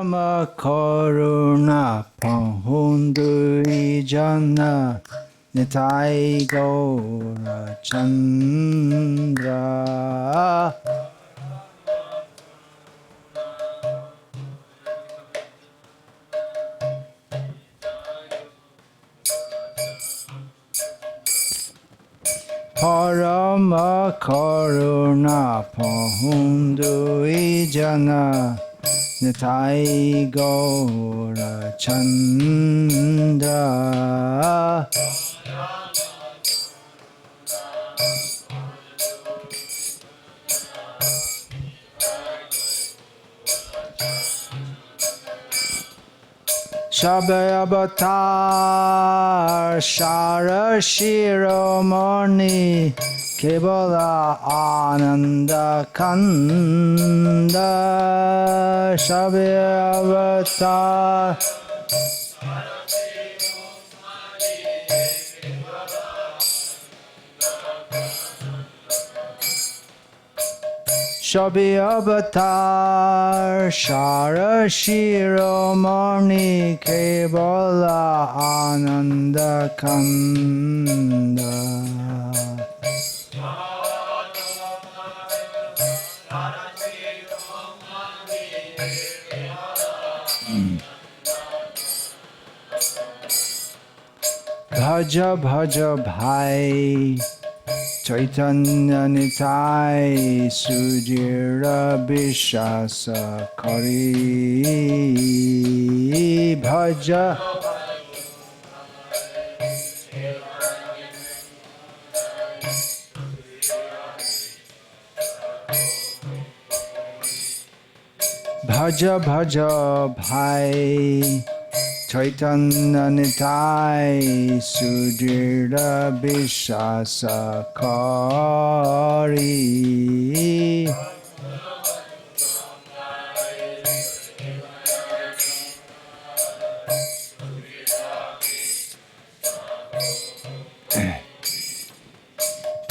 Parama Karuna Pahundui Jana Nitai Gaura Chandra Parama Karuna Pahundui Jana Nitai Gaura Chandra Shabbayavatar Shara Shiromani Kevala Ananda Kanda Shabbayavatar Shabbayavatar Shara Shiromani Kevala Ananda Kanda Bhaja Bhaja Bhai Chaitanya Nitai Sujira Vishasa Kari Bhaja Bhaja Bhaja Bhai Chaitanya Nitai Sudhira Vishasa Kari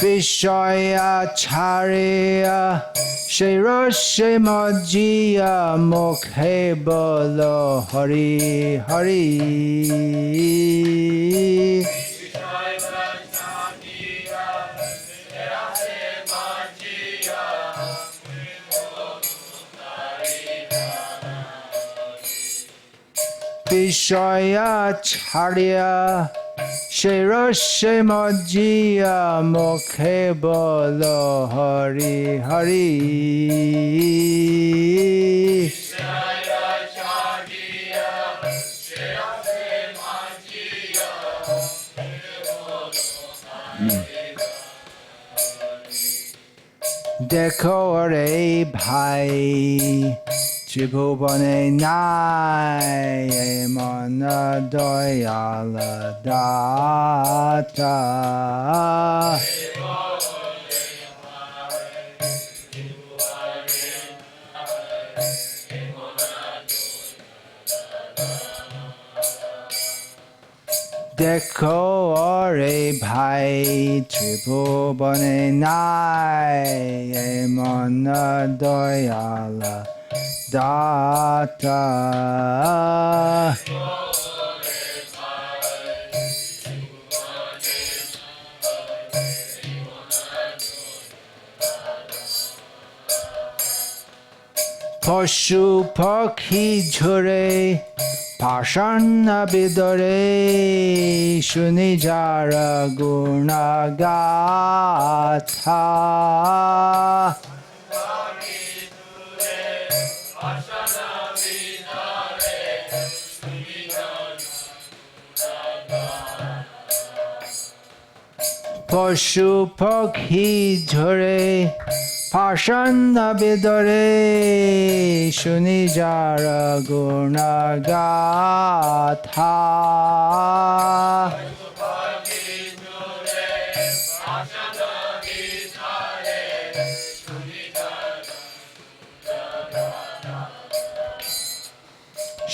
Vishaya Charya Shiroshe Majia Mokhe Bolo Hari Hari Vishaya Charya Shiroshe Majia Mokhe Bolo Hari Hari Dekho re bhai Tribhuvane nai mana doyala data Dekho re bhai Tribhuvane nai mana doyala Data Pashu Pakhi Jhure Pashana Bidore Shunijara Gunagatha Pashu Pakhi Jhure Pashana Bidore Shunijara Gunagatha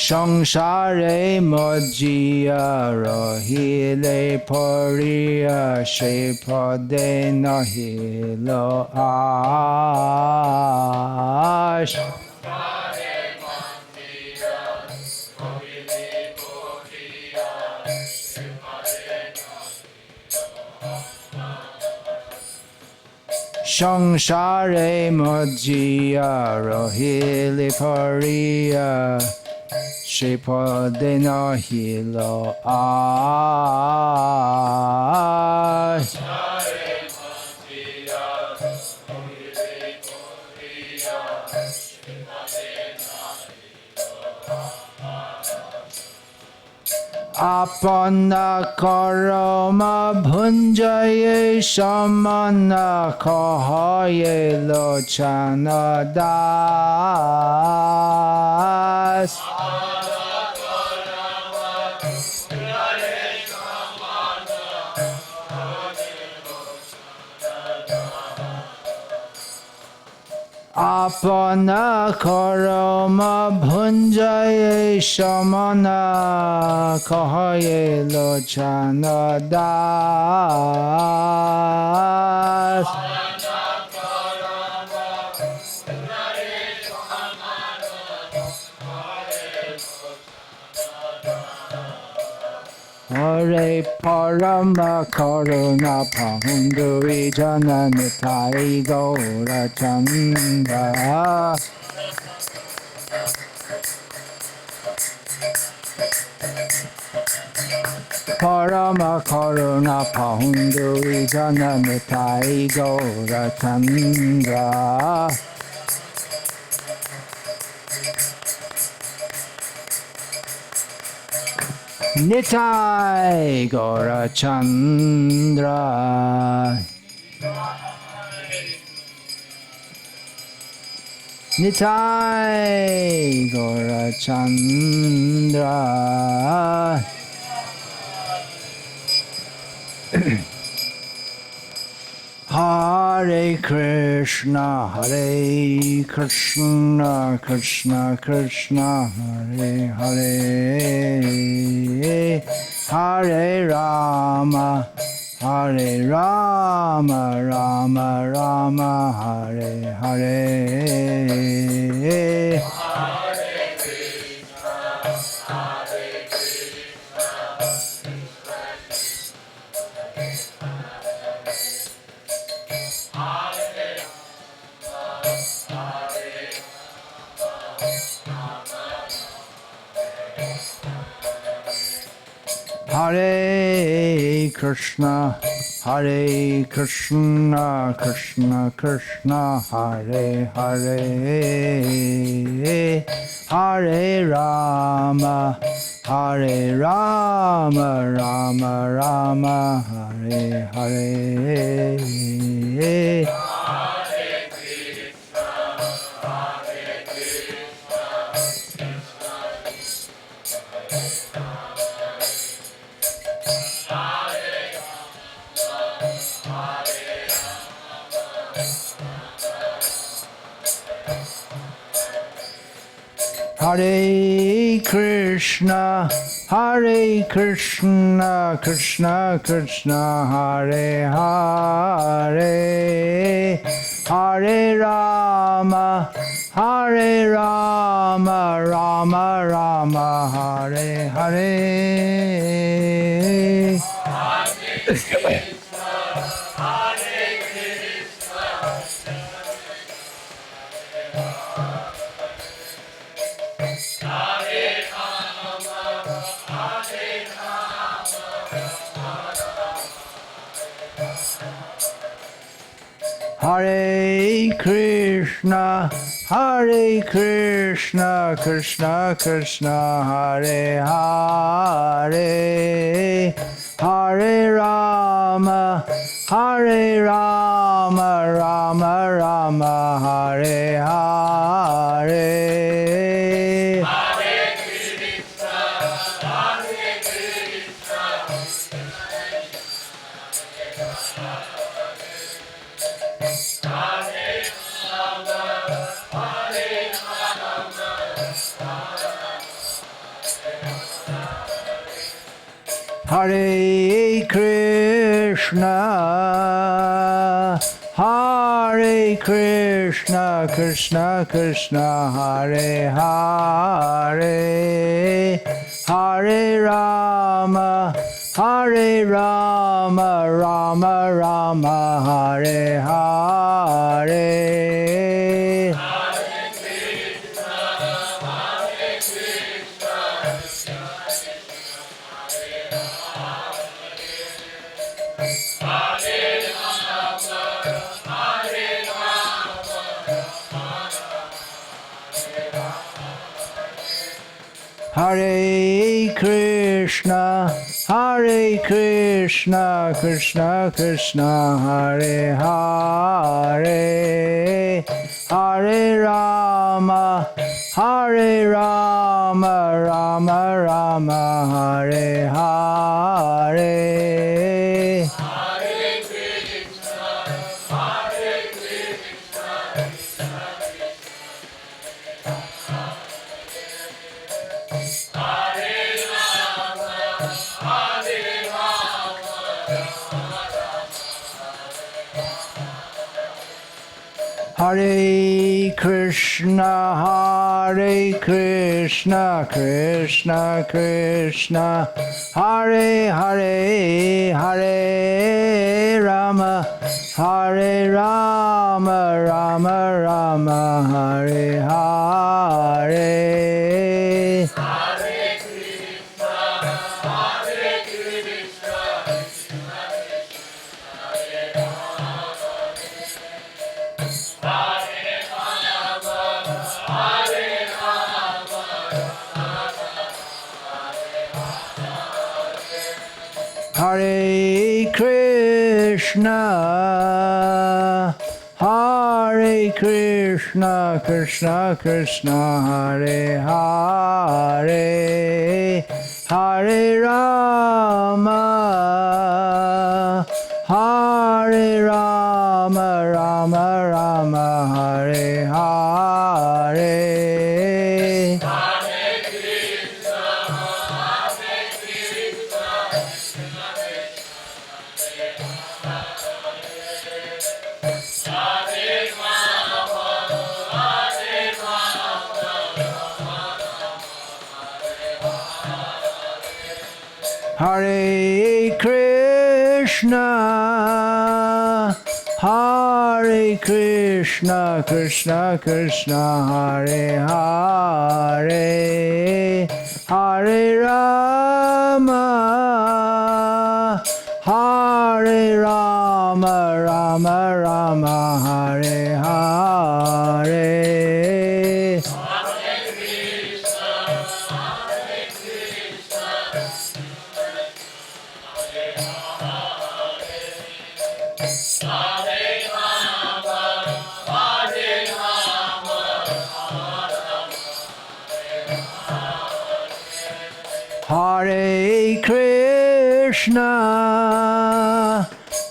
Sangsare Majia Rahile Pariya Shepade Nahilo Ash সংসারে মজিয়া রহিলে পড়িয়া সে পদে নহিল আর আপন কর্ম ভুঞ্জয়ে সমান কহয়ে লোচন দাস আপন কর্ম ভুঞ্জয়ে সমান কহয়ে লোচন দাস হরে পরম করুণা পাহুন্ডু জনন তাই গৌরচন্দ্র পরম করুণা পাহুন্ডু জনন তাই Gourchandra Nitai Gaurachandra Nitai Gaurachandra Hare Krishna Hare Krishna Krishna Krishna Hare Hare Hare Rama Hare Rama Rama Rama Hare Hare Hare Krishna, Hare Krishna, Krishna Krishna, Hare Hare, Hare Rama, Hare Rama, Rama Rama, Hare Hare. Hare Krishna, Hare Krishna, Krishna Krishna, Hare Hare, Hare Rama, Hare Rama, Rama Rama, Hare Hare. Hare Krishna, Hare Krishna, Krishna Krishna, Hare Hare, Hare Rama, Hare Rama, Rama Rama, Hare Hare. Hare Krishna, Hare Krishna, Krishna Krishna, Hare Hare, Hare Rama, Hare Rama, Rama Rama, Hare Hare. Hare Krishna, Krishna Krishna, Hare Hare, Hare Rama, Rama Rama, Hare Hare. Hare Krishna, Krishna Krishna, Hare Hare, Hare Rama, Rama Rama, Hare Hare. Hare Krishna, Krishna Krishna, Hare Hare, Hare Rama, Rama Rama, Hare Hare. Hare Krishna, Krishna Krishna, Hare Hare, Hare Rama, Rama Rama, Hare Hare.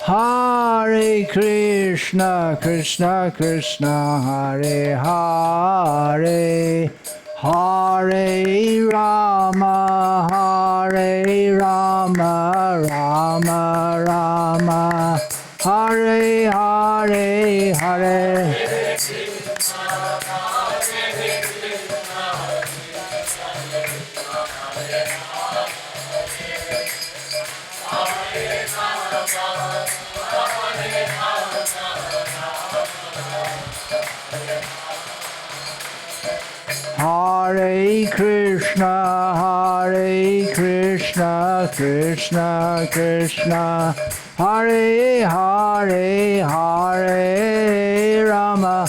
Hare Krishna, Krishna Krishna, Hare Hare, Hare Rama, Rama Rama, Hare Hare, Hare. Hare Krishna, Krishna Krishna, Hare Hare, Hare Rama,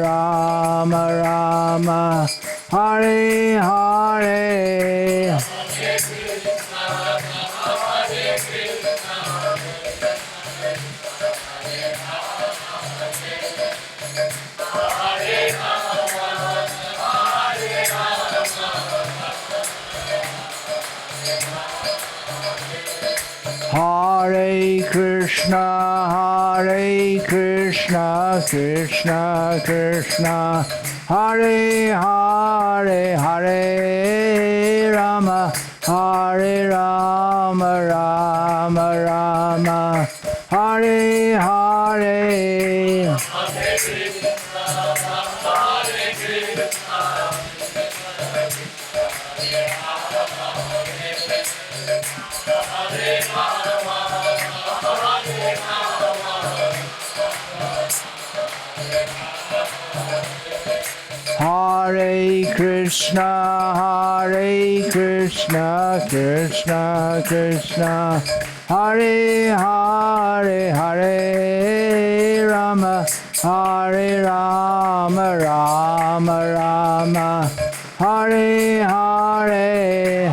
Rama Rama, Hare Hare. Hare Krishna, Krishna Krishna, Hare Hare, Hare Rama, Rama Rama, Hare Hare. Hare Krishna, Krishna Krishna, Hare Hare, Hare Rama, Rama Rama, Hare Hare.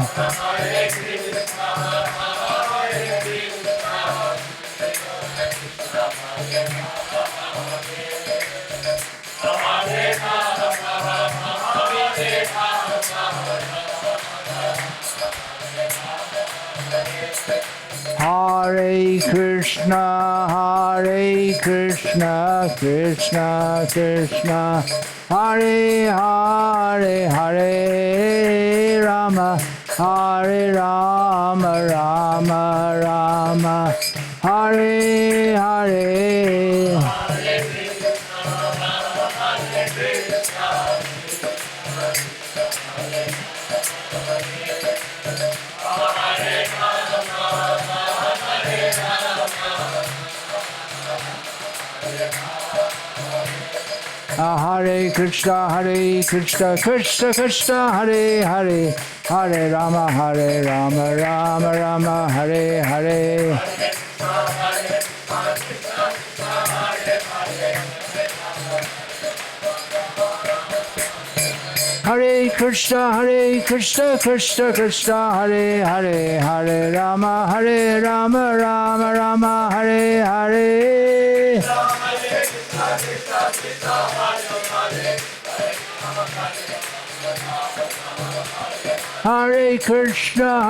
Hare Krishna, Hare Krishna, Krishna Krishna, Hare Hare, Hare Rama, Hare Rama, Rama Rama, Hare Hare. Hare Krishna, Krishna Krishna, Hare Hare, Hare Rama, Rama Rama, Hare Hare. Hare Krishna, Krishna Krishna, Hare Hare, Hare Rama, Rama Rama, Hare Hare. Hare Krishna,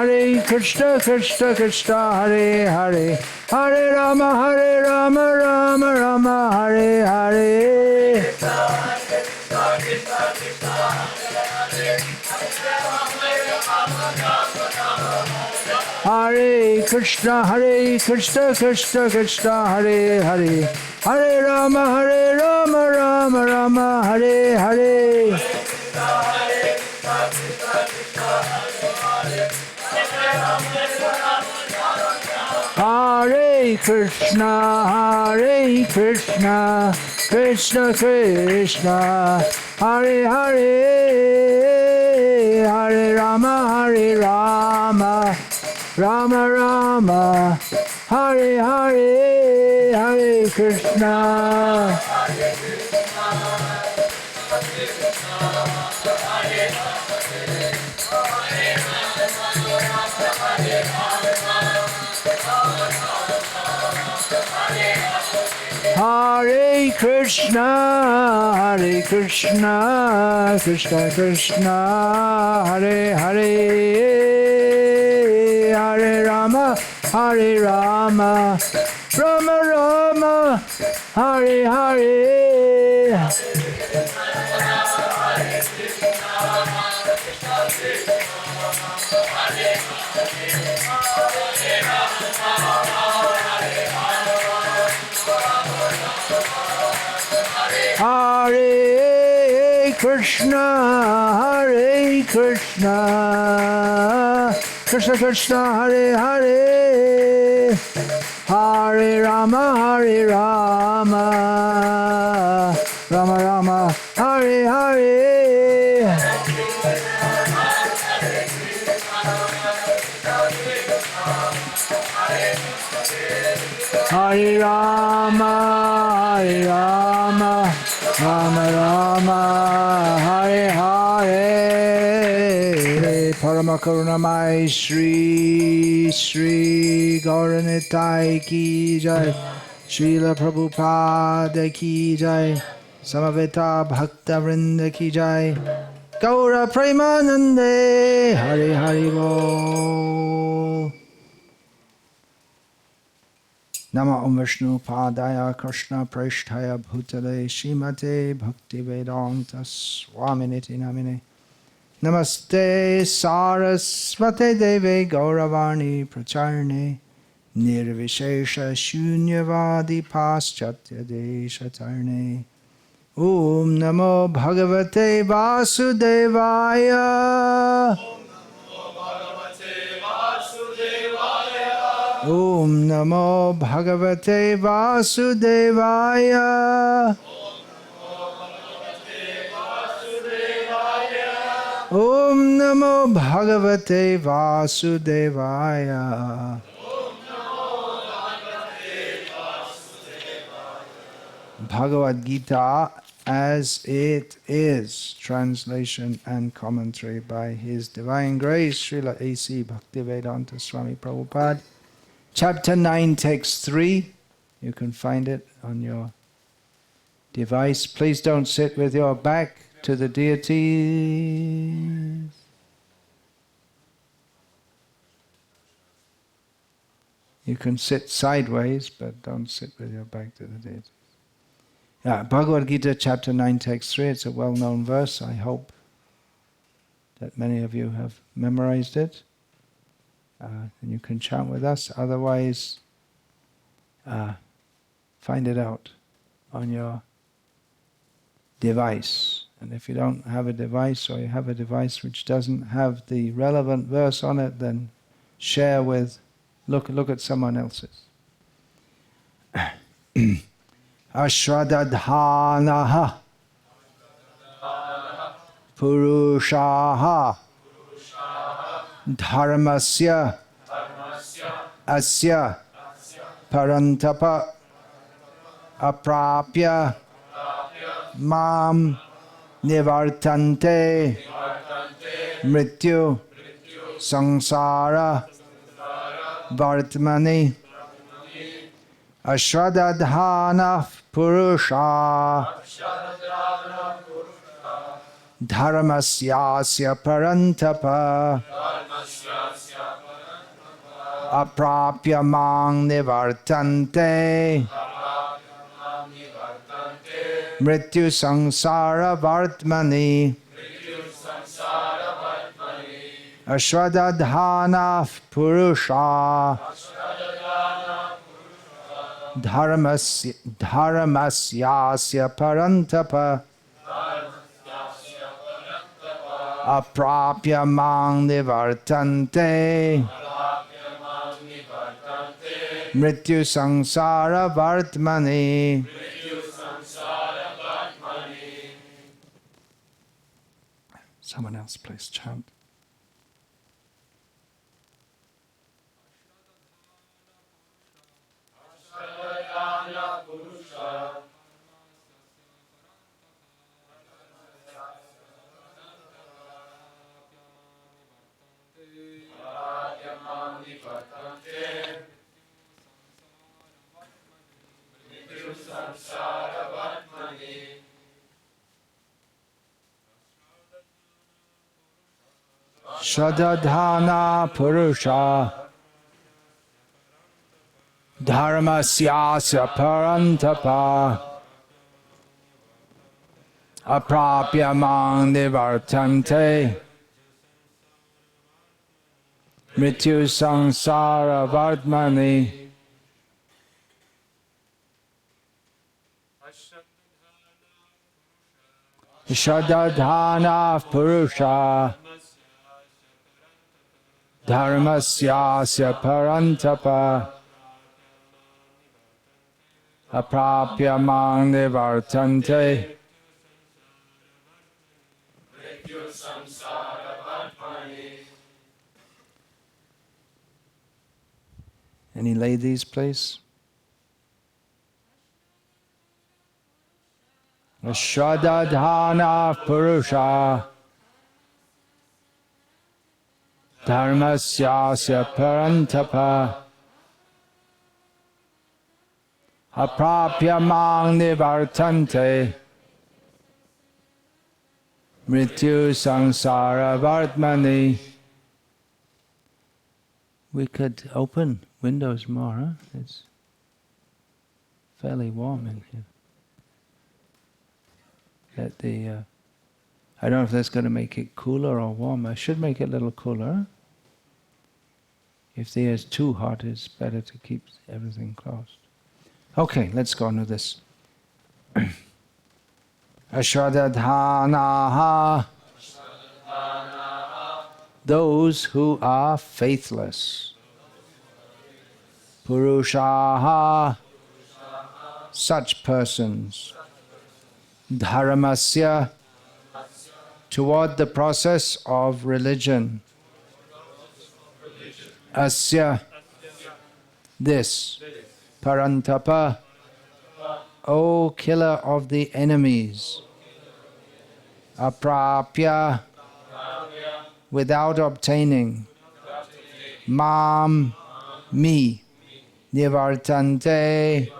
Krishna Krishna, Hare Hare, Hare Rama, Rama Rama, Hare Hare. Hare Krishna, Krishna, Hare Hare, Hare Rama, Rama Rama, Hare Hare. Hare Krishna, Krishna Krishna, Hare Hare, Hare Rama, Rama Rama, Hare Hare, Hare Krishna. Hare Krishna, Krishna Krishna, Hare Hare, Hare Rama, Rama Rama, Hare Hare. Hare Krishna, Krishna Krishna, Hare Hare, Hare Rama, Rama Rama, Hare Hare. Hare Rama, Rama Rama, Hare Hare. Parama Karunamai Shri Gauranitai Ki Jai, Srila Prabhupada Ki Jai, Samaveta Bhakta Vrinda Ki Jai, Gaura Premanande, Hare Hare Bol. Nama Om Vishnu Padaya Krishna Prasthaya Bhutale Shrimate Bhakti Vedanta Swami Niti Namine Namaste Sarasvate Deve Gauravani Pracharne Nirvishesha Shunyavadi Paschatya Deshatarne Om Namo Bhagavate Vasudevaya. Om Namo Bhagavate Vasudevaya. Om Namo Bhagavate Vasudevaya. Bhagavad-gita as it is. Translation and commentary by His Divine Grace, Srila A.C. Bhaktivedanta Swami Prabhupada. Chapter 9, text 3. You can find it on your device. Please don't sit with your back to the deities. You can sit sideways, but don't sit with your back to the deities. Bhagavad-gita, chapter 9, text 3. It's a well-known verse. I hope that many of you have memorized it. And you can chant with us. Otherwise, find it out on your device. And if you don't have a device, or you have a device which doesn't have the relevant verse on it, then share with, look at someone else's. Ashwadadhanaha Purushaha Dharmasya Asya Parantapa Aprapya Mam Nivartante Mrityu Sangsara Vartmani Ashwadadhana Purusha Dharmasyasya Parantapa Aprapya Mang Nivartante Mrityu Sangsara Vartmani Ashwadadhana Purusha Dharmasyasya Parantapa Aprapya Mang Nivartante Mrityu Sangsara Vartmani. Someone else please chant. Shadadhana Purusha Dharmasyasya Parantapa Aprapya Mang Nivartante Mrityu Sangsara Vartmani. Shadadhana Purusha Dharmasyasya Parantapa Aprapya Mang Nivartante. Any ladies, please? Ashwadadhana Purusha Dharmasyasya Parantapa Aprapya Mang Nivartante Mrityu Sangsara Vartmani. We could open windows more, huh? It's fairly warm in here. I don't know if that's going to make it cooler or warmer. Should make it a little cooler. If the air is too hot, it's better to keep everything closed. Okay, let's go on with this. Ashwadadhanaha, those who are faithless. Purushaha, such persons. Dharmasya, toward the process of religion. Asya, this. Parantapa, O killer of the enemies. Aprapya, without obtaining. Mam, me. Nivartante,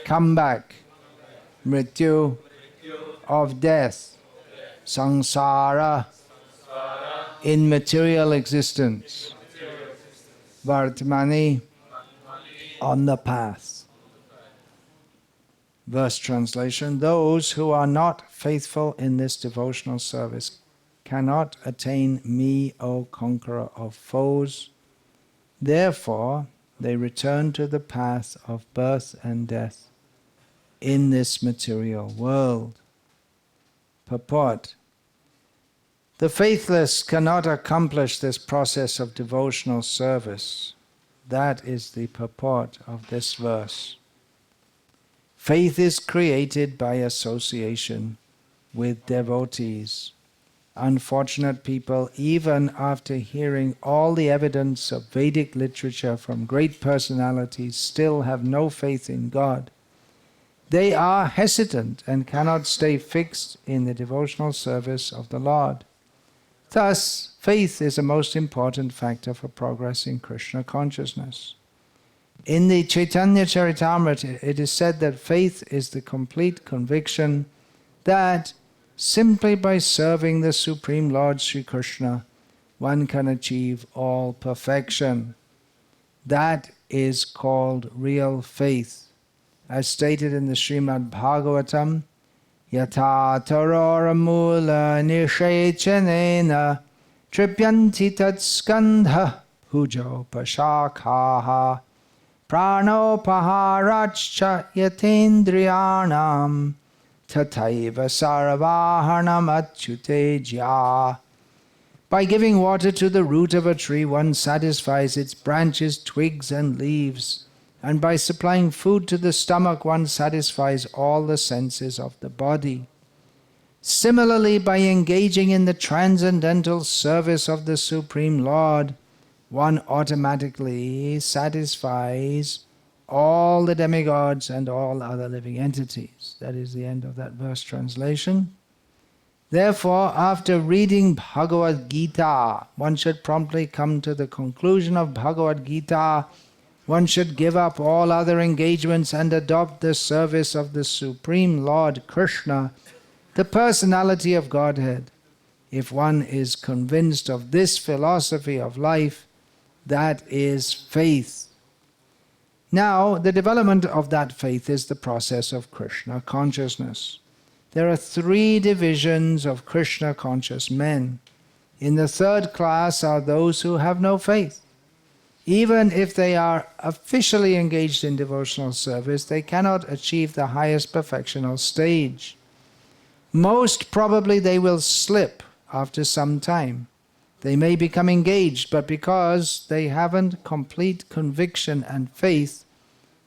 come back. Mrityu, of death. Samsara, in material existence. Vartmani, on the path. Verse translation: those who are not faithful in this devotional service cannot attain me, O conqueror of foes. Therefore, they return to the path of birth and death in this material world. Purport: the faithless cannot accomplish this process of devotional service. That is the purport of this verse. Faith is created by association with devotees. Unfortunate people, even after hearing all the evidence of Vedic literature from great personalities, still have no faith in God. They are hesitant and cannot stay fixed in the devotional service of the Lord. Thus, faith is a most important factor for progress in Krishna consciousness. In the Chaitanya Charitamrita, it is said that faith is the complete conviction that simply by serving the Supreme Lord Sri Krishna, one can achieve all perfection. That is called real faith. As stated in the Srimad Bhagavatam, Yatha tarora mula nishayachanena tripyanti tat skandha hujo pashakhaha pranopaharachcha yatendriyanam tathaiva saravahanam achyuteja. By giving water to the root of a tree, one satisfies its branches, twigs and leaves. And by supplying food to the stomach, one satisfies all the senses of the body. Similarly, by engaging in the transcendental service of the Supreme Lord, one automatically satisfies all the demigods and all other living entities. That is the end of that verse translation. Therefore, after reading Bhagavad-gita, one should promptly come to the conclusion of Bhagavad-gita. One should give up all other engagements and adopt the service of the Supreme Lord Krishna, the personality of Godhead. If one is convinced of this philosophy of life, that is faith. Now, the development of that faith is the process of Krishna consciousness. There are 3 divisions of Krishna conscious men. In the third class are those who have no faith. Even if they are officially engaged in devotional service, they cannot achieve the highest perfectional stage. Most probably they will slip after some time. They may become engaged, but because they haven't complete conviction and faith,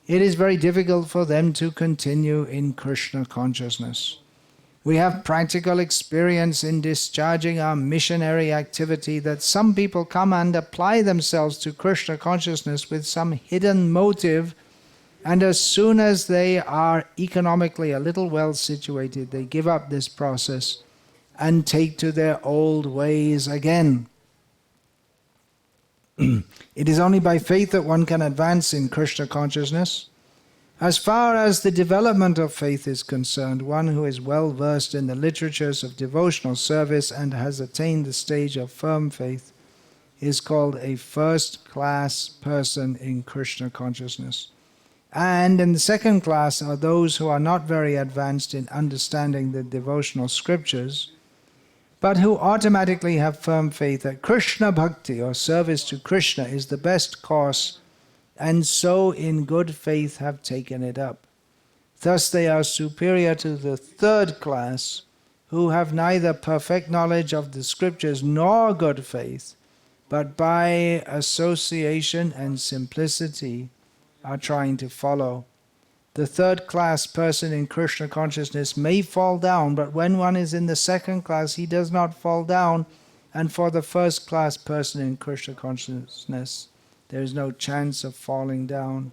it is very difficult for them to continue in Krishna consciousness. We have practical experience in discharging our missionary activity that some people come and apply themselves to Krishna consciousness with some hidden motive, and as soon as they are economically a little well situated, they give up this process and take to their old ways again. It is only by faith that one can advance in Krishna consciousness. As far as the development of faith is concerned, one who is well versed in the literatures of devotional service and has attained the stage of firm faith is called a first-class person in Krishna consciousness. And in the second class are those who are not very advanced in understanding the devotional scriptures, but who automatically have firm faith that Krishna Bhakti, or service to Krishna, is the best course, and so in good faith have taken it up. Thus they are superior to the third class, who have neither perfect knowledge of the scriptures nor good faith, but by association and simplicity are trying to follow. The third class person in Krishna consciousness may fall down, but when one is in the second class, he does not fall down, and for the first class person in Krishna consciousness, there is no chance of falling down.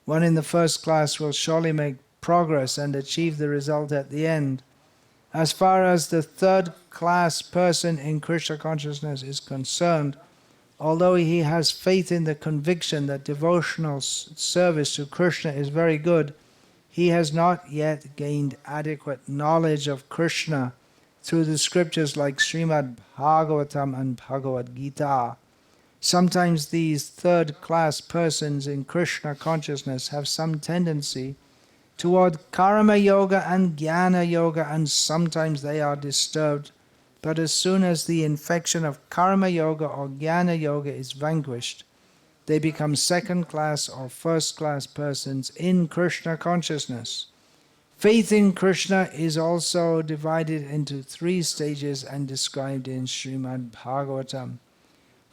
One in the first class will surely make progress and achieve the result at the end. As far as the third-class person in Krishna consciousness is concerned, although he has faith in the conviction that devotional service to Krishna is very good, he has not yet gained adequate knowledge of Krishna through the scriptures like Srimad Bhagavatam and Bhagavad-gita. Sometimes these third-class persons in Krishna consciousness have some tendency toward karma yoga and jnana yoga, and sometimes they are disturbed. But as soon as the infection of karma yoga or jnana yoga is vanquished, they become second-class or first-class persons in Krishna consciousness. Faith in Krishna is also divided into 3 stages and described in Srimad Bhagavatam.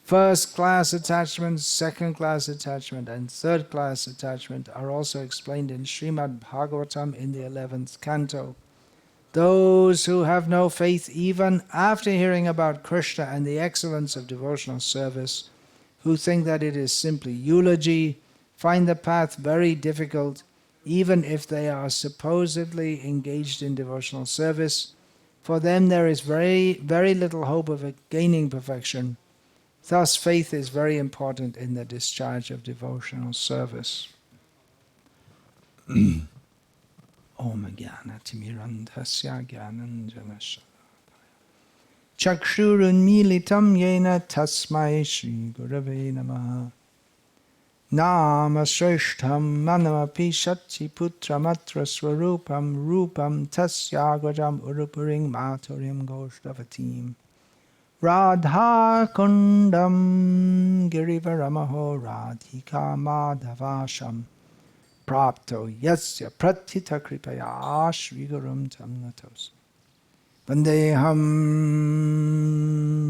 First-class attachment, second-class attachment, and third-class attachment are also explained in Srimad Bhagavatam in the 11th canto. Those who have no faith even after hearing about Krishna and the excellence of devotional service, who think that it is simply eulogy, find the path very difficult, even if they are supposedly engaged in devotional service. For them there is very, very little hope of gaining perfection. Thus faith is very important in the discharge of devotional service. Om Jnana Timirandhasya Jnananjana Chakshurunmilitam Yena Tasmai Shri Gurave Namaha Nama Shreshtham Manamapi Shati Putramatra Swarupam Rupam Tasyagvajam Urupuring Maturim Goshtavatim Radha Kundam Girivaramaho Radhika Madhavasham Prapto Yasya Pratita Kripaya Shri Gurum Tamnatos Vandeham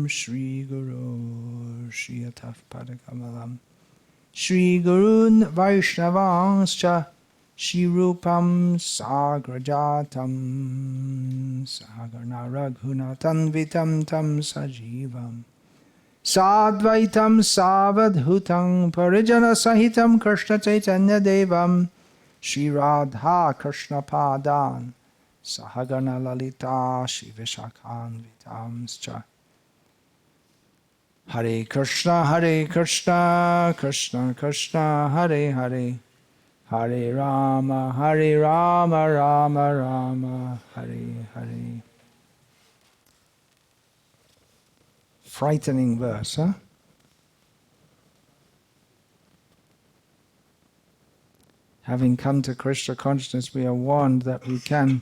Shri Guru Shri Ataf Padakamalam Shri Gurun Vaishnavanscha Shri Rupam Sagrajatam Sagarna Raghunatan Vitam Tam Sajivam Sadvaitam Savadhutam Parijana Sahitam Krishna Chaitanya Devam Shri Radha Krishna Padan Sahagana Lalita Shri Vishakhan Vitamscha Hare Krishna, Krishna Krishna, Hare Hare, Hare Rama, Rama Rama, Hare Hare. Frightening verse, huh? Having come to Krishna consciousness, we are warned that we can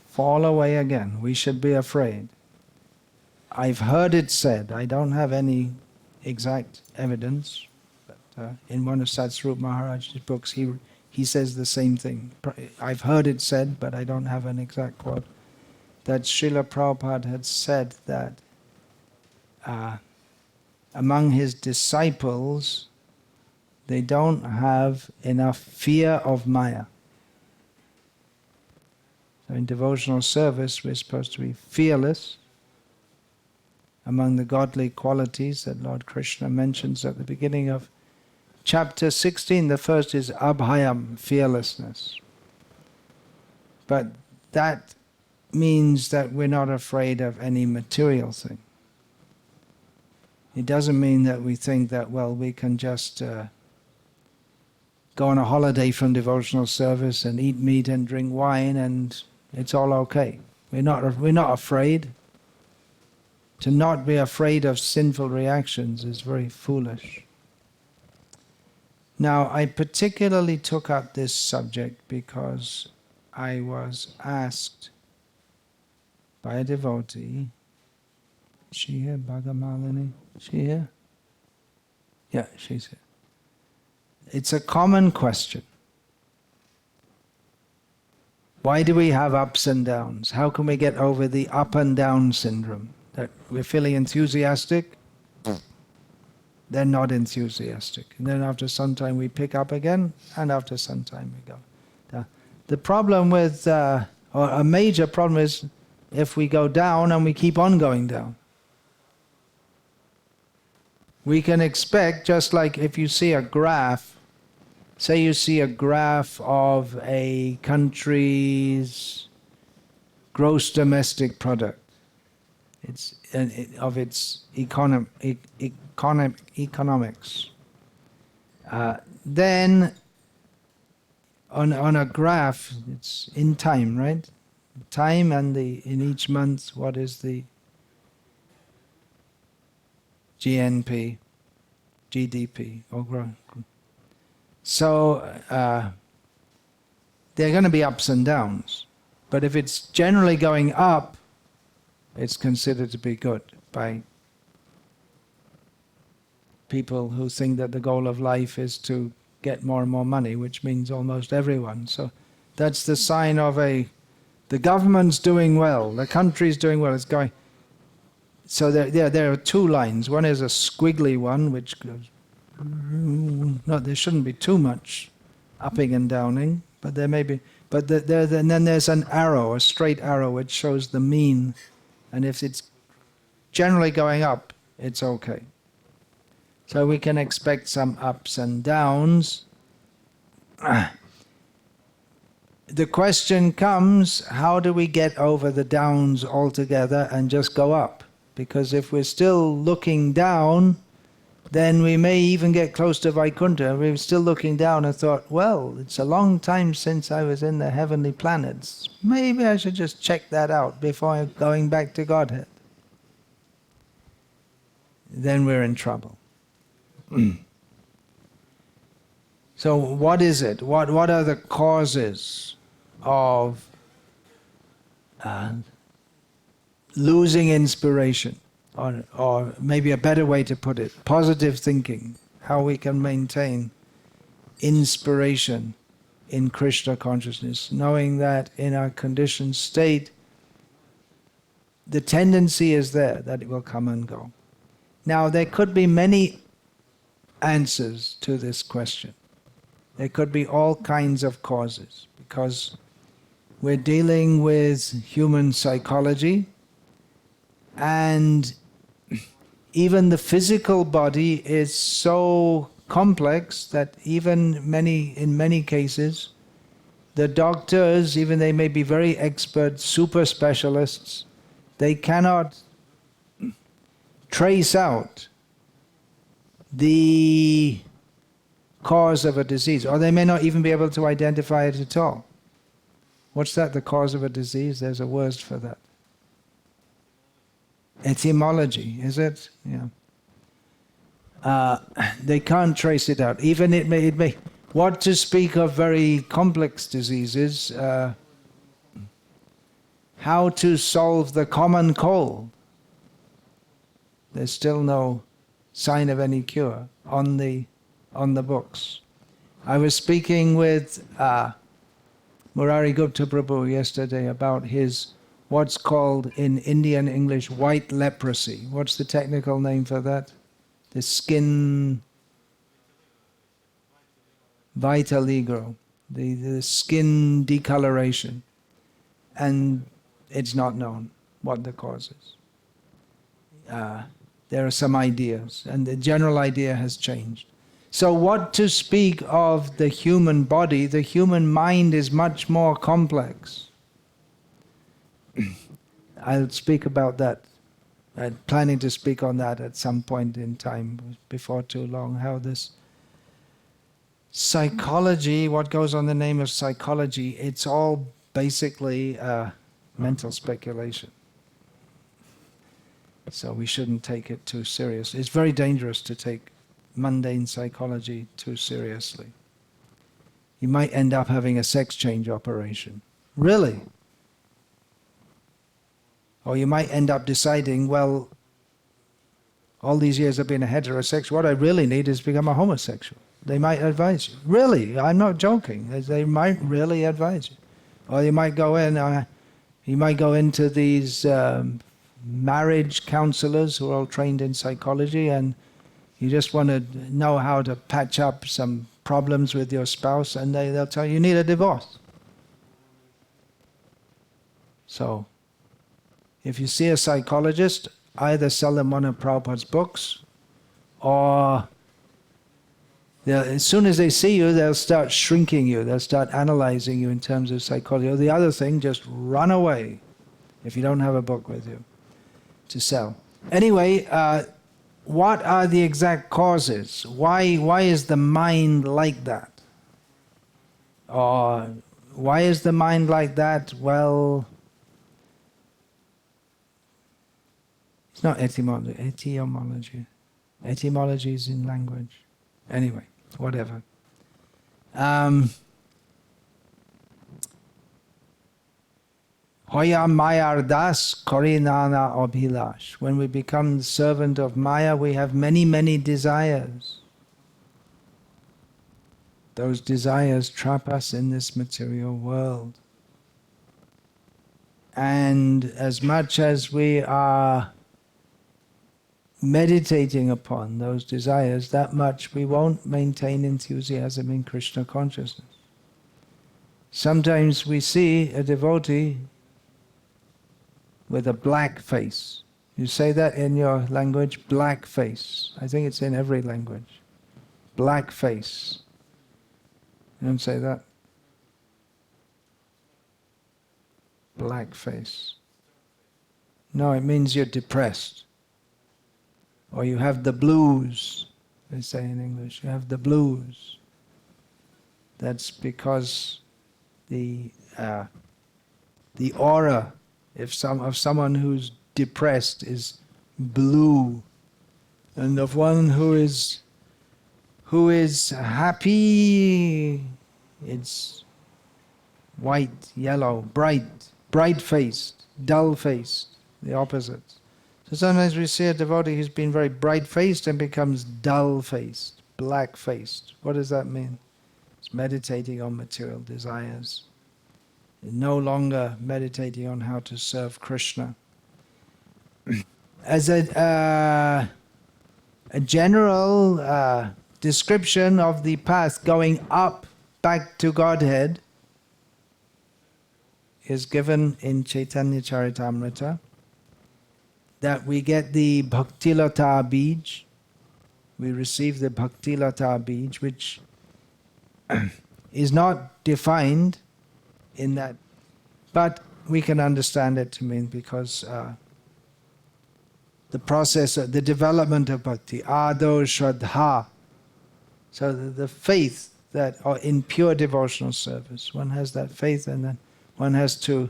fall away again. We should be afraid. I've heard it said, I don't have any exact evidence, but in one of Satsrup Maharaj's books, he says the same thing. I've heard it said, but I don't have an exact quote, that Srila Prabhupada had said that among his disciples, they don't have enough fear of Maya. So in devotional service, we're supposed to be fearless. Among the godly qualities that Lord Krishna mentions at the beginning of chapter 16, the first is abhayam, fearlessness. But that means that we're not afraid of any material thing. It doesn't mean that we think that, well, we can just go on a holiday from devotional service and eat meat and drink wine and it's all okay. We're not afraid. To not be afraid of sinful reactions is very foolish. Now, I particularly took up this subject because I was asked by a devotee. Is she here, Bhagamalini? Is she here? Yeah, she's here. It's a common question. Why do we have ups and downs? How can we get over the up and down syndrome? That we're feeling enthusiastic, then not enthusiastic. And then after some time we pick up again, and after some time we go down. The problem with, or a major problem is if we go down and we keep on going down. We can expect, just like if you see a graph say you see a graph of a country's gross domestic product, of its economics. Then on a graph, it's in time, right? Time and in each month, what is the GNP, GDP, or growth? So there are going to be ups and downs. But if it's generally going up, it's considered to be good by people who think that the goal of life is to get more and more money, which means almost everyone. So that's the sign of the government's doing well, the country's doing well, it's going. So there are two lines. One is a squiggly one, which goes, no, there shouldn't be too much upping and downing, but there may be. But and then there's an arrow, a straight arrow, which shows the mean. And if it's generally going up, it's okay. So we can expect some ups and downs. The question comes, how do we get over the downs altogether and just go up? Because if we're still looking down, then we may even get close to Vaikuntha. We're still looking down and thought, well, it's a long time since I was in the heavenly planets. Maybe I should just check that out before going back to Godhead. Then we're in trouble. So what is it? What are the causes of losing inspiration? Or maybe a better way to put it, positive thinking, how we can maintain inspiration in Krishna consciousness, knowing that in our conditioned state, the tendency is there that it will come and go. Now, there could be many answers to this question. There could be all kinds of causes, because we're dealing with human psychology, and even the physical body is so complex that even in many cases, the doctors, even they may be very expert, super specialists, they cannot trace out the cause of a disease, or they may not even be able to identify it at all. What's that, the cause of a disease? There's a word for that. Etymology, is it? Yeah. They can't trace it out. Even it may. What to speak of very complex diseases? How to solve the common cold? There's still no sign of any cure on the books. I was speaking with Murari Gupta Prabhu yesterday about his what's called in Indian English white leprosy. What's the technical name for that? The skin vitiligo, the skin decoloration. And it's not known what the cause is. There are some ideas, and the general idea has changed. So what to speak of the human body? The human mind is much more complex. I'll speak about that. I'm planning to speak on that at some point in time, before too long, how this psychology, what goes on the name of psychology, it's all basically mental speculation. So we shouldn't take it too seriously. It's very dangerous to take mundane psychology too seriously. You might end up having a sex change operation. Really? Or you might end up deciding, well, all these years I've been a heterosexual, what I really need is to become a homosexual. They might advise you. Really, I'm not joking. They might really advise you. Or you might go into these marriage counselors who are all trained in psychology, and you just want to know how to patch up some problems with your spouse, and they'll tell you need a divorce. So, if you see a psychologist, either sell them one of Prabhupada's books, or As soon as they see you, they'll start shrinking you. They'll start analyzing you in terms of psychology. Or the other thing, just run away if you don't have a book with you to sell. Anyway, what are the exact causes? Why is the mind like that? Or why is the mind like that? Well, it's not etymology. Etymology is in language. Anyway, whatever. Hoya mayardas korinana abhilash. When we become the servant of Maya, we have many, many desires. Those desires trap us in this material world. And as much as we are meditating upon those desires, that much we won't maintain enthusiasm in Krishna consciousness. Sometimes we see a devotee with a black face. You say that in your language, black face. I think it's in every language. Black face. You don't say that? Black face. No, it means you're depressed. Or you have the blues, they say in English. You have the blues. That's because the aura of someone who's depressed is blue, and of one who is happy, it's white, yellow, bright-faced, dull-faced, the opposite. So sometimes we see a devotee who's been very bright-faced and becomes dull-faced, black-faced. What does that mean? It's meditating on material desires. No longer meditating on how to serve Krishna. As a general description of the path going up back to Godhead is given in Chaitanya Charitamrita, that we get the Bhaktilata Bij, we receive the Bhaktilata Bij, which is not defined in that, but we can understand it to mean because the process, the development of bhakti, ado shraddha, so the faith that are in pure devotional service, one has that faith, and then one has to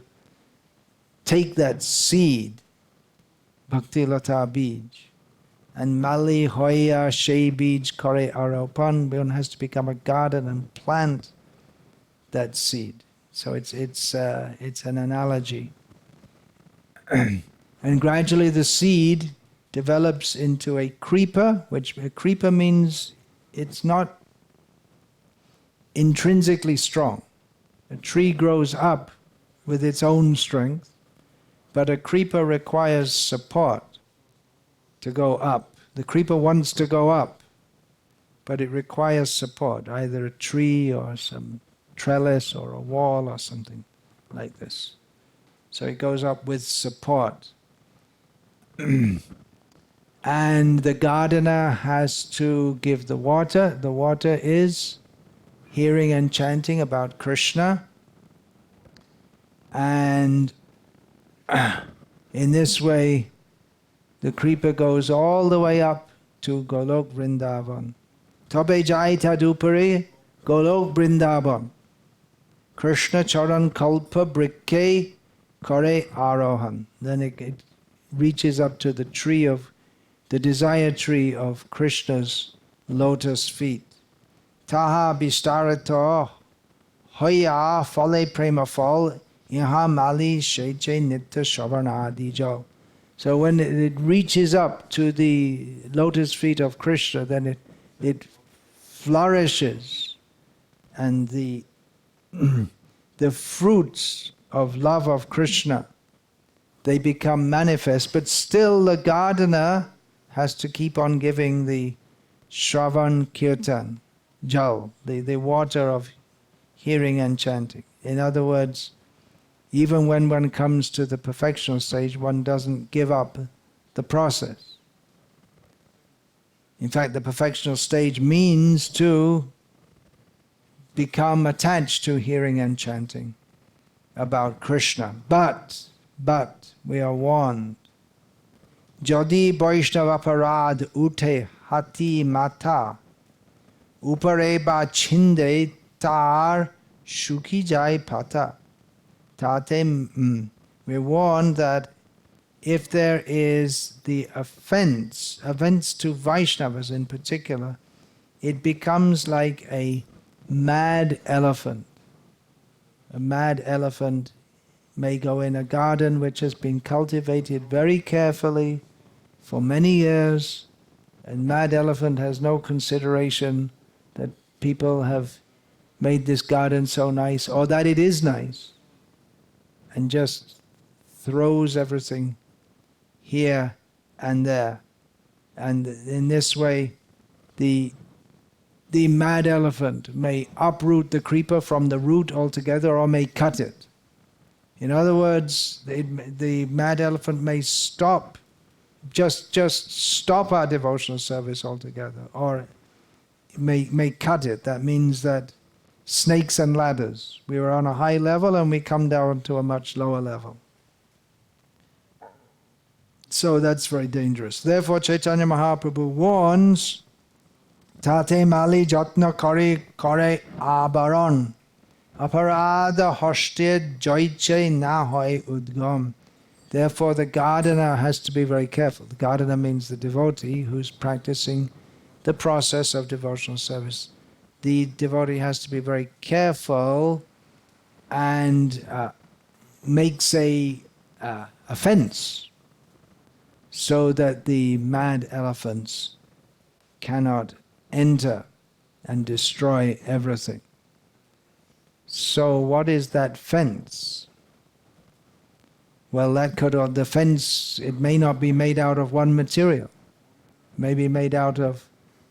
take that seed, bhakti lata bij, and mali hoya shei bij kore aropan, one has to become a garden and plant that seed. So it's an analogy. And gradually the seed develops into a creeper, which a creeper means it's not intrinsically strong. A tree grows up with its own strength, but a creeper requires support to go up. The creeper wants to go up, but it requires support, either a tree or some trellis or a wall or something like this. So it goes up with support. And the gardener has to give the water. The water is hearing and chanting about Krishna. And in this way, the creeper goes all the way up to Golok Vrindavan. Tobe jai tadupari Golok Vrindavan. Krishna charan kalpa brikke kare arohan. Then it reaches up to the tree of, the desire tree of Krishna's lotus feet. Taha bistarato hoya fale prema fal iha mali sheche nitya shavanadijo. So when it reaches up to the lotus feet of Krishna, then it flourishes, and the fruits of love of Krishna, they become manifest, but still the gardener has to keep on giving the Shravan Kirtan, Jal, the water of hearing and chanting. In other words, even when one comes to the perfectional stage, one doesn't give up the process. In fact, the perfectional stage means to become attached to hearing and chanting about Krishna. But, we are warned, Jadi Vaishnava Parad Ute Hati Mata Upare Ba Chinde Tar Shuki Jai Pata. We're warned that if there is the offense to Vaishnavas in particular, it becomes like a mad elephant. A mad elephant may go in a garden which has been cultivated very carefully for many years, and mad elephant has no consideration that people have made this garden so nice, or that it is nice, and just throws everything here and there. And in this way, the mad elephant may uproot the creeper from the root altogether, or may cut it. In other words, the mad elephant may stop, just stop our devotional service altogether, or may cut it. That means that snakes and ladders. We were on a high level and we come down to a much lower level. So that's very dangerous. Therefore, Chaitanya Mahaprabhu warns, Tate mali jatna kare abaron, aparada hoshte joiche na hoy udgam. Therefore, the gardener has to be very careful. The gardener means the devotee who's practicing the process of devotional service. The devotee has to be very careful and makes a fence so that the mad elephants cannot enter and destroy everything. So what is that fence? Well, the fence, it may not be made out of one material. It may be made out of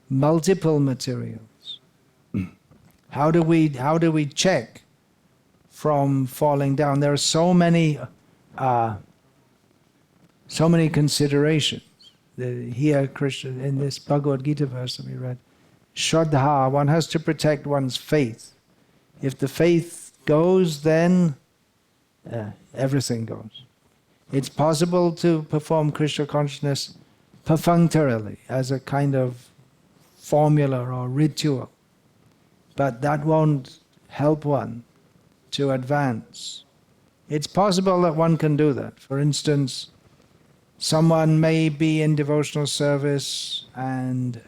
multiple materials. How do we check from falling down? There are so many considerations. Here, Krishna, in this Bhagavad-gita verse that we read, Shraddha, one has to protect one's faith. If the faith goes, then everything goes. It's possible to perform Krishna consciousness perfunctorily, as a kind of formula or ritual. But that won't help one to advance. It's possible that one can do that. For instance, someone may be in devotional service and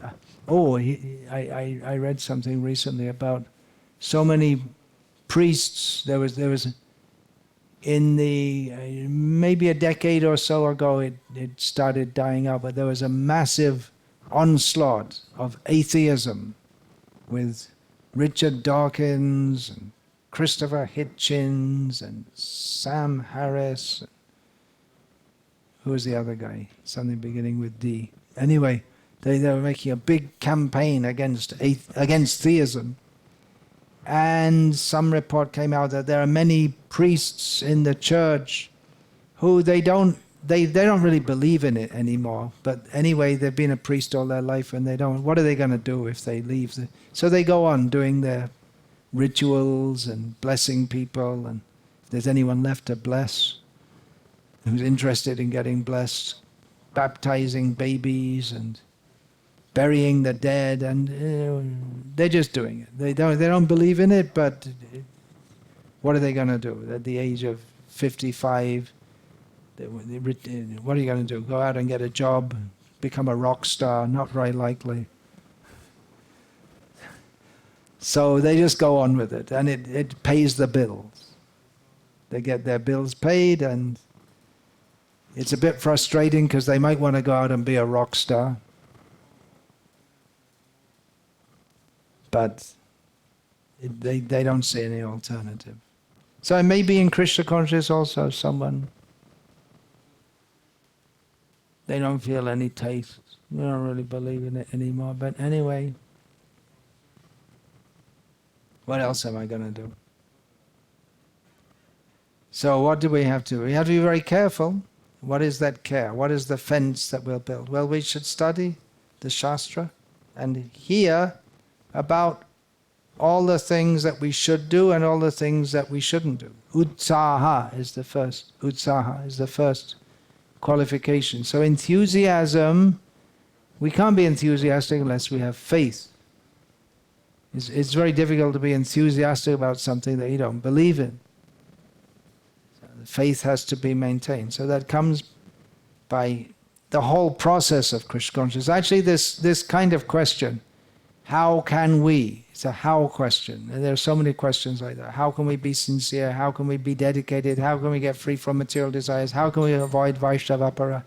I read something recently about so many priests. There was in the maybe a decade or so ago it started dying out, but there was a massive onslaught of atheism with Richard Dawkins and Christopher Hitchens and Sam Harris. Who was the other guy? Something beginning with D. Anyway, they were making a big campaign against theism. And some report came out that there are many priests in the church who they don't really believe in it anymore. But anyway, they've been a priest all their life and they don't. What are they going to do if they leave? So they go on doing their rituals and blessing people. And if there's anyone left to bless, who's interested in getting blessed, baptizing babies and burying the dead, and they're just doing it. They don't believe in it, but what are they going to do at the age of 55? What are you going to do? Go out and get a job, become a rock star? Not very likely. So they just go on with it, and it pays the bills. They get their bills paid, and it's a bit frustrating because they might want to go out and be a rock star. But they don't see any alternative. So it may be in Krishna consciousness also someone, they don't feel any taste. They don't really believe in it anymore. But anyway, what else am I going to do? So what do we have to do? We have to be very careful. What is that care? What is the fence that we'll build? Well, we should study the Shastra, and hear about all the things that we should do and all the things that we shouldn't do. Utsaha is the first qualification. So enthusiasm, we can't be enthusiastic unless we have faith. It's very difficult to be enthusiastic about something that you don't believe in. So the faith has to be maintained. So that comes by the whole process of Krishna consciousness. Actually, this kind of question, how can we? It's a how question. And there are so many questions like that. How can we be sincere? How can we be dedicated? How can we get free from material desires? How can we avoid Vaishnavapara?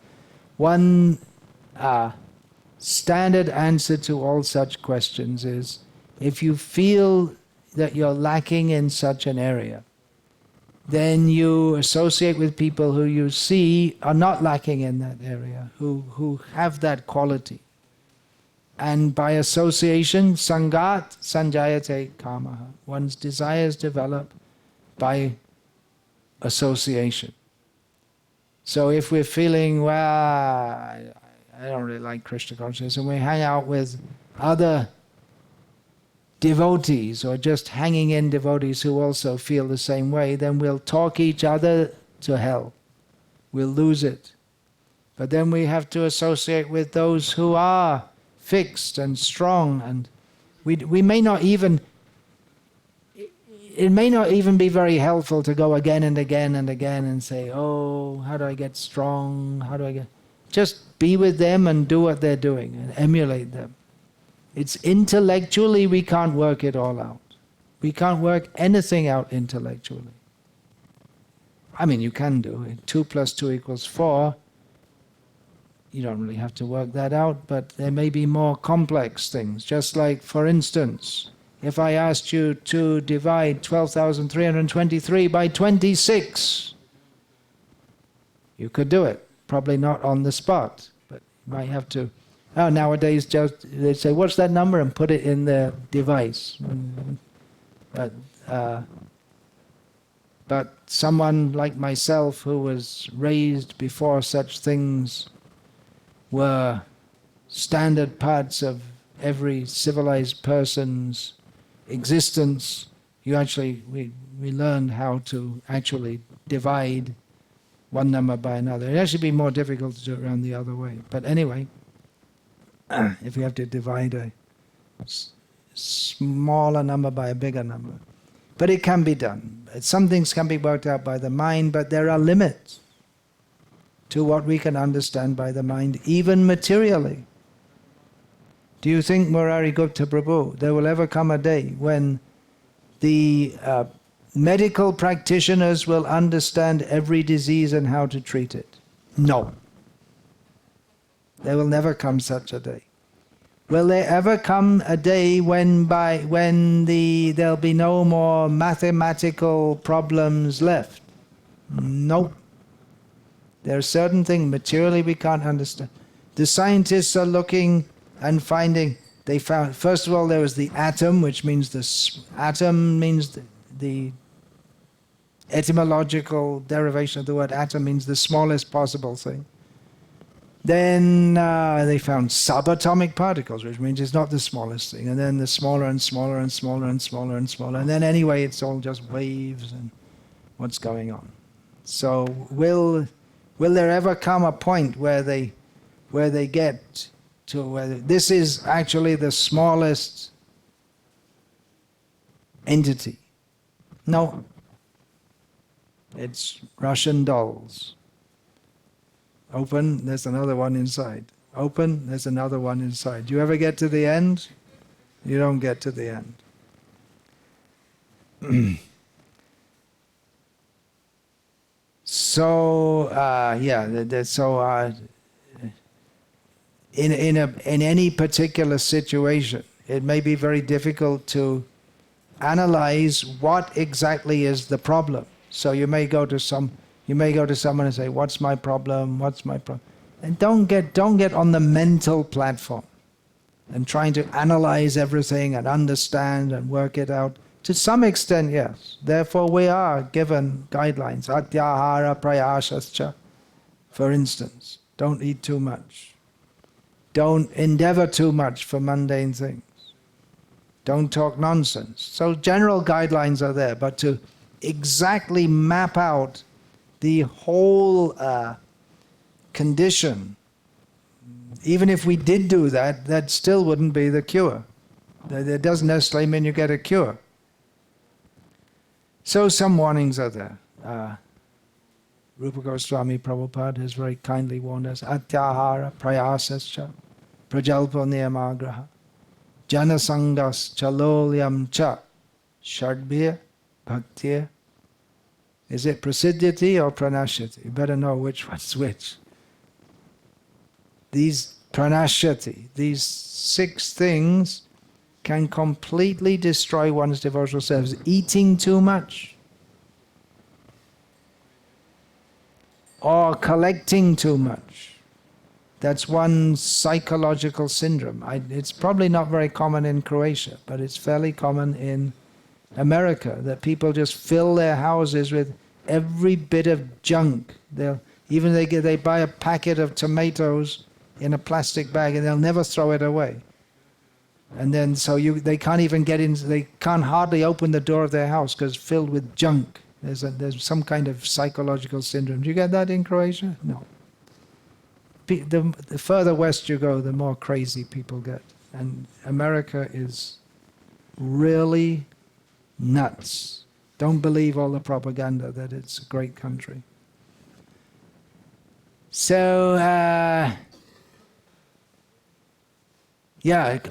One standard answer to all such questions is, if you feel that you're lacking in such an area, then you associate with people who you see are not lacking in that area, who have that quality. And by association, sangat sanjayate kamaha. One's desires develop by association. So if we're feeling, well, I don't really like Krishna consciousness, and we hang out with other devotees or just hanging in devotees who also feel the same way, then we'll talk each other to hell. We'll lose it. But then we have to associate with those who are fixed and strong, and we may not even, it may not even be very helpful to go again and again and again and say, oh, how do I get strong? How do I get... Just be with them and do what they're doing and emulate them. It's intellectually we can't work it all out. We can't work anything out intellectually. I mean, you can do it. 2 + 2 = 4. You don't really have to work that out, but there may be more complex things. Just like, for instance, if I asked you to divide 12,323 by 26, you could do it. Probably not on the spot, but you might have to. Oh, nowadays, just they say, what's that number? And put it in the device. But someone like myself who was raised before such things were standard parts of every civilized person's existence, we learned how to actually divide one number by another. It'd actually be more difficult to do it around the other way. But anyway, if you have to divide a smaller number by a bigger number. But it can be done. Some things can be worked out by the mind, but there are limits to what we can understand by the mind, even materially. Do you think, Murari Gupta Prabhu, there will ever come a day when the medical practitioners will understand every disease and how to treat it? No. There will never come such a day. Will there ever come a day when there'll be no more mathematical problems left? No. There are certain things materially we can't understand. The scientists are looking and finding. They found, first of all, there was the atom, which means atom means the etymological derivation of the word atom means the smallest possible thing. Then they found subatomic particles, which means it's not the smallest thing. And then the smaller and smaller and smaller and smaller and smaller. And then anyway, it's all just waves and what's going on. So will there ever come a point where they get to where this is actually the smallest entity? No. It's Russian dolls. Open, there's another one inside. Open, there's another one inside. Do you ever get to the end? You don't get to the end. So, in any particular situation, it may be very difficult to analyze what exactly is the problem. So you may go to someone and say, "What's my problem? What's my problem?" And don't get on the mental platform and trying to analyze everything and understand and work it out. To some extent, yes. Therefore, we are given guidelines. Atyahara prayasascha, for instance. Don't eat too much. Don't endeavor too much for mundane things. Don't talk nonsense. So general guidelines are there, but to exactly map out the whole condition, even if we did do that, that still wouldn't be the cure. That doesn't necessarily mean you get a cure. So some warnings are there. Rupa Goswami Prabhupada has very kindly warned us, Atyahara prayasascha prajalpa niyamagraha janasangas chalolyam cha shadbhya bhaktiya. Is it prasiddhati or pranashyati? You better know which one's which. These pranashyati, these 6 things can completely destroy one's devotional service. Eating too much, or collecting too much. That's one psychological syndrome. It's probably not very common in Croatia, but it's fairly common in America, that people just fill their houses with every bit of junk. They buy a packet of tomatoes in a plastic bag and they'll never throw it away. And then they can't even get in. They can't hardly open the door of their house because it's filled with junk. There's some kind of psychological syndrome. Do you get that in Croatia? No. The further west you go, the more crazy people get. And America is really nuts. Don't believe all the propaganda that it's a great country. So,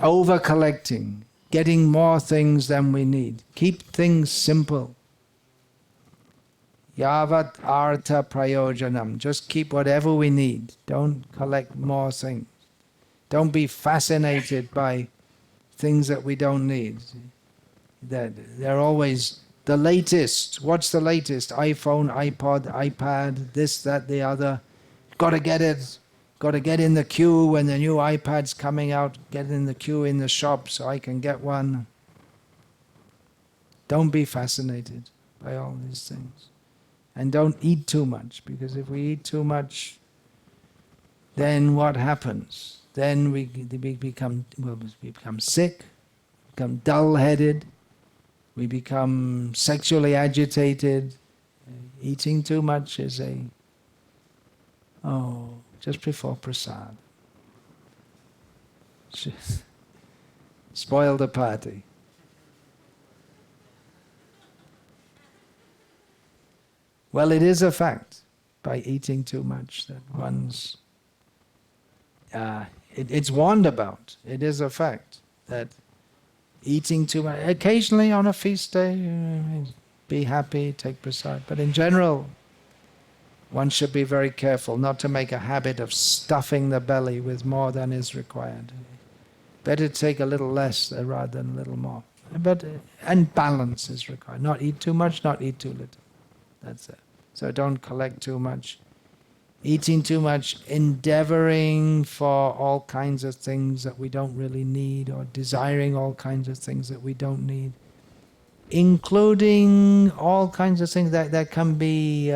over-collecting, getting more things than we need. Keep things simple. Yavat artha prayojanam. Just keep whatever we need. Don't collect more things. Don't be fascinated by things that we don't need. They're always the latest. What's the latest? iPhone, iPod, iPad, this, that, the other. Got to get it. Got to get in the queue when the new iPad's coming out. Get in the queue in the shop so I can get one. Don't be fascinated by all these things. And don't eat too much, because if we eat too much, then what happens? Then we become sick, become dull-headed, we become sexually agitated. Eating too much is just before prasad. Spoil the party. Well, it is a fact, by eating too much, that one's... it's warned about. It is a fact that eating too much... Occasionally on a feast day, be happy, take prasad. But in general, one should be very careful not to make a habit of stuffing the belly with more than is required. Better take a little less rather than a little more. And balance is required. Not eat too much, not eat too little. That's it. So don't collect too much. Eating too much, endeavoring for all kinds of things that we don't really need, or desiring all kinds of things that we don't need, including all kinds of things that can be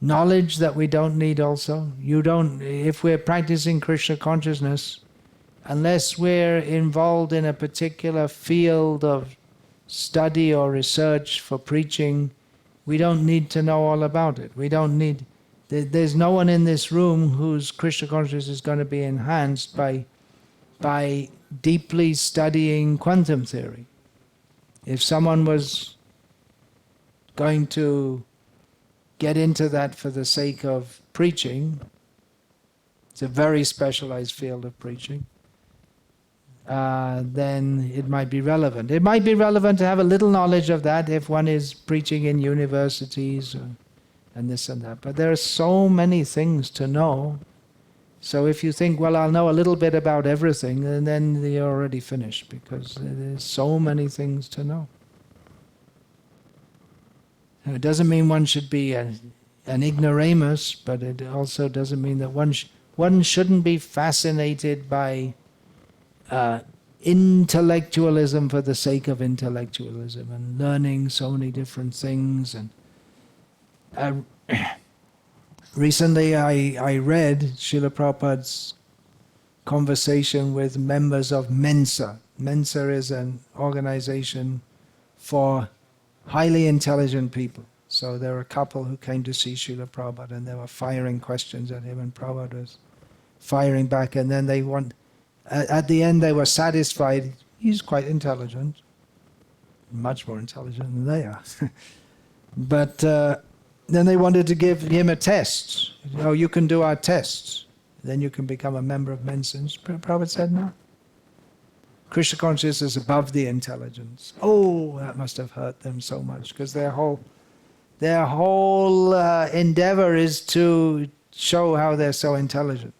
knowledge that we don't need also. If we're practicing Krishna consciousness, unless we're involved in a particular field of study or research for preaching, we don't need to know all about it. There's no one in this room whose Krishna consciousness is going to be enhanced by deeply studying quantum theory. If someone was going to get into that for the sake of preaching, it's a very specialized field of preaching, then it might be relevant. It might be relevant to have a little knowledge of that if one is preaching in universities and this and that. But there are so many things to know. So if you think, well, I'll know a little bit about everything, and then you're already finished, because there's so many things to know. It doesn't mean one should be an ignoramus, but it also doesn't mean that one shouldn't be fascinated by intellectualism for the sake of intellectualism, and learning so many different things, and Recently I read Srila Prabhupada's conversation with members of Mensa. Mensa is an organization for highly intelligent people. So there were a couple who came to see Srila Prabhupada and they were firing questions at him and Prabhupada was firing back, and then at the end they were satisfied. He's quite intelligent, much more intelligent than they are. But then they wanted to give him a test. Oh, you can do our tests. Then you can become a member of Mensa. Prabhupada said no. Krishna consciousness is above the intelligence. Oh, that must have hurt them so much, because their whole endeavor is to show how they're so intelligent,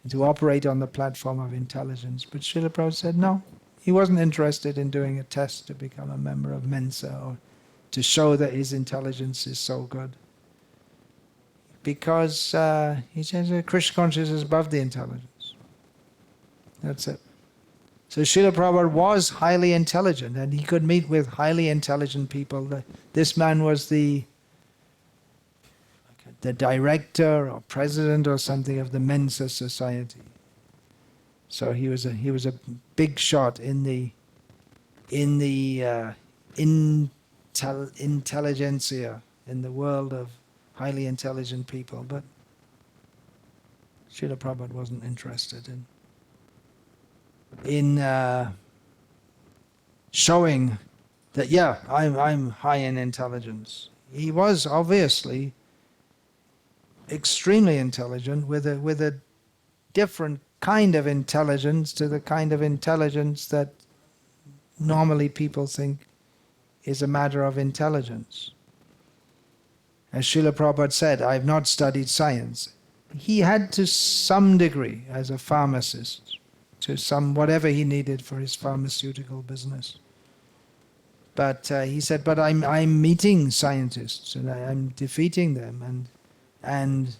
and to operate on the platform of intelligence. But Srila Prabhupada said no. He wasn't interested in doing a test to become a member of Mensa or to show that his intelligence is so good. Because he says Krishna consciousness is above the intelligence. That's it. So Srila Prabhupada was highly intelligent, and he could meet with highly intelligent people. This man was the director or president or something of the Mensa Society. So he was a big shot in the intelligentsia, in the world of highly intelligent people. But Srila Prabhupada wasn't interested in showing that, yeah, I'm high in intelligence. He was obviously extremely intelligent, with a different kind of intelligence to the kind of intelligence that normally people think is a matter of intelligence. As Srila Prabhupada said, I have not studied science. He had to some degree as a pharmacist, to some whatever he needed for his pharmaceutical business. But he said, but I'm meeting scientists and I'm defeating them, and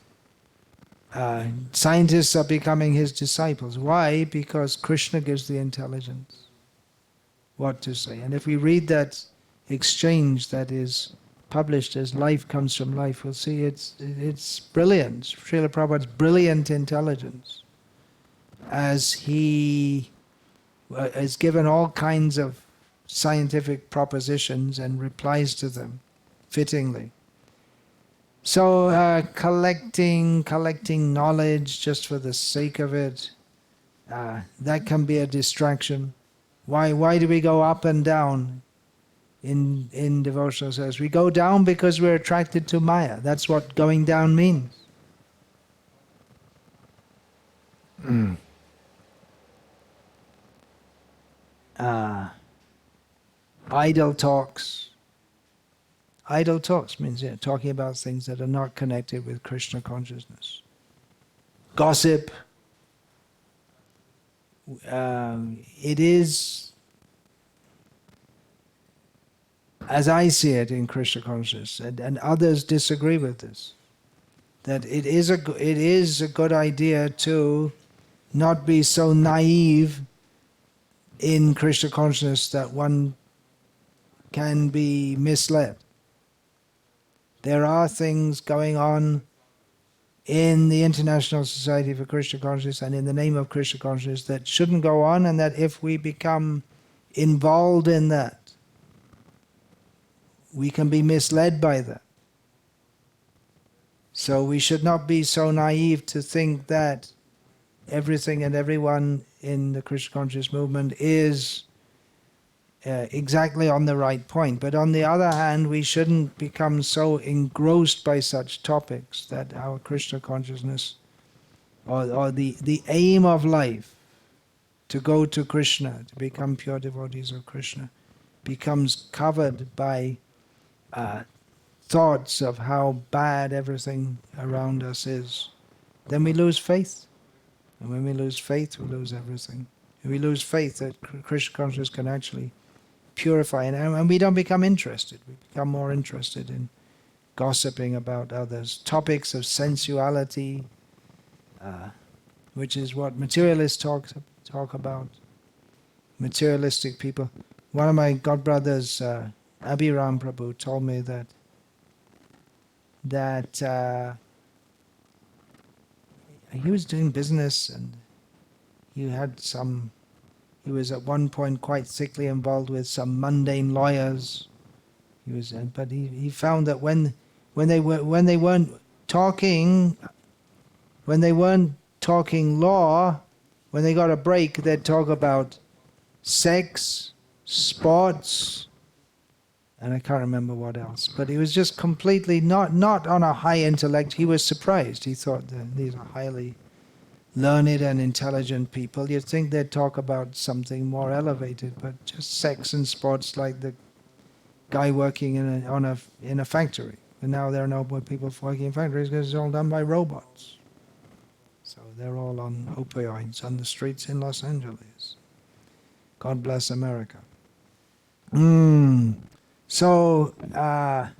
scientists are becoming his disciples. Why? Because Krishna gives the intelligence what to say. And if we read that exchange that is published as Life Comes from Life, we'll see it's brilliant. Srila Prabhupada's brilliant intelligence, as he has given all kinds of scientific propositions and replies to them fittingly. So collecting knowledge just for the sake of it, that can be a distraction. Why do we go up and down in devotional service? We go down because we're attracted to Maya. That's what going down means. Idle talks. Idle talks means talking about things that are not connected with Krishna consciousness. Gossip. It is, as I see it in Krishna consciousness, and others disagree with this, that it is a good idea to not be so naive in Krishna consciousness that one can be misled. There are things going on in the International Society for Krishna Consciousness and in the name of Krishna Consciousness that shouldn't go on, and that if we become involved in that, we can be misled by that. So we should not be so naive to think that everything and everyone in the Krishna Consciousness movement is exactly on the right point. But on the other hand, we shouldn't become so engrossed by such topics that our Krishna consciousness, or the aim of life, to go to Krishna, to become pure devotees of Krishna, becomes covered by thoughts of how bad everything around us is. Then we lose faith. And when we lose faith, we lose everything. And we lose faith that Krishna consciousness can actually purify, and we don't become interested. We become more interested in gossiping about others. Topics of sensuality, which is what materialists talk about. Materialistic people. One of my godbrothers, Abhiram Prabhu, told me that he was doing business, and he was at one point quite thickly involved with some mundane lawyers. But he found that when they weren't talking law, when they got a break, they'd talk about sex, sports, and I can't remember what else. But he was just completely not on a high intellect. He was surprised. He thought that these are highly learned and intelligent people. You'd think they'd talk about something more elevated, but just sex and sports, like the guy working in a factory. And now there are no more people working in factories because it's all done by robots. So they're all on opioids on the streets in Los Angeles. God bless America. So that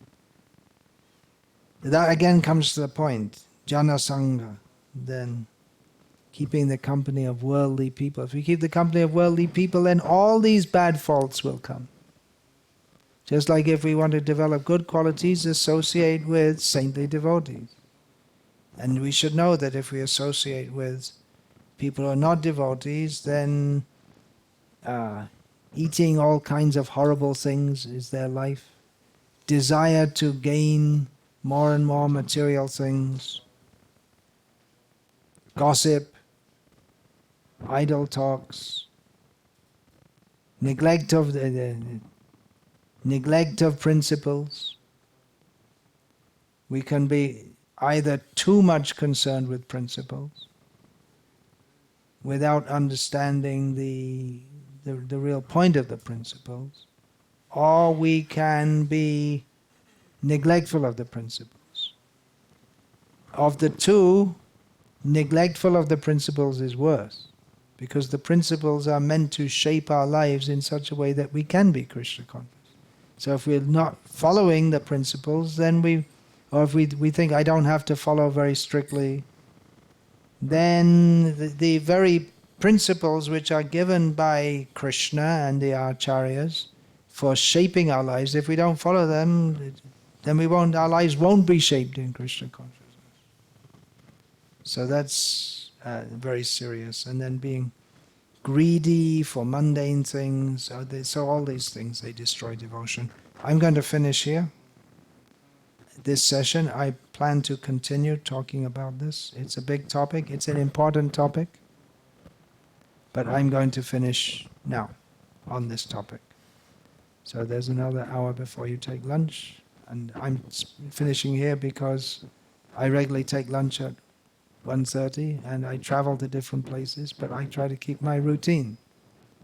again comes to the point. Jana Sangha, then keeping the company of worldly people. If we keep the company of worldly people, then all these bad faults will come. Just like if we want to develop good qualities, associate with saintly devotees. And we should know that if we associate with people who are not devotees, then eating all kinds of horrible things is their life. Desire to gain more and more material things. Gossip. Idle talks. Neglect of principles. We can be either too much concerned with principles without understanding the real point of the principles, or we can be neglectful of the principles. Of the two, neglectful of the principles is worse, because the principles are meant to shape our lives in such a way that we can be Krishna conscious. So if we're not following the principles, then if we think I don't have to follow very strictly, then the very principles which are given by Krishna and the acharyas for shaping our lives, if we don't follow them, then our lives won't be shaped in Krishna consciousness. So that's very serious. And then being greedy for mundane things, so all these things, they destroy devotion. I'm going to finish here. This session, I plan to continue talking about this. It's a big topic, it's an important topic, but I'm going to finish now on this topic. So there's another hour before you take lunch, and I'm finishing here because I regularly take lunch at 1:30 and I travel to different places, but I try to keep my routine.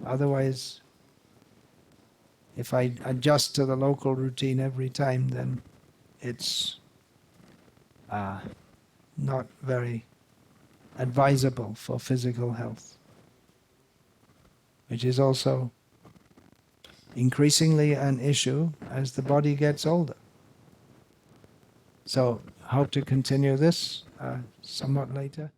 Otherwise, if I adjust to the local routine every time, then it's not very advisable for physical health, which is also increasingly an issue as the body gets older. So, hope to continue this somewhat later.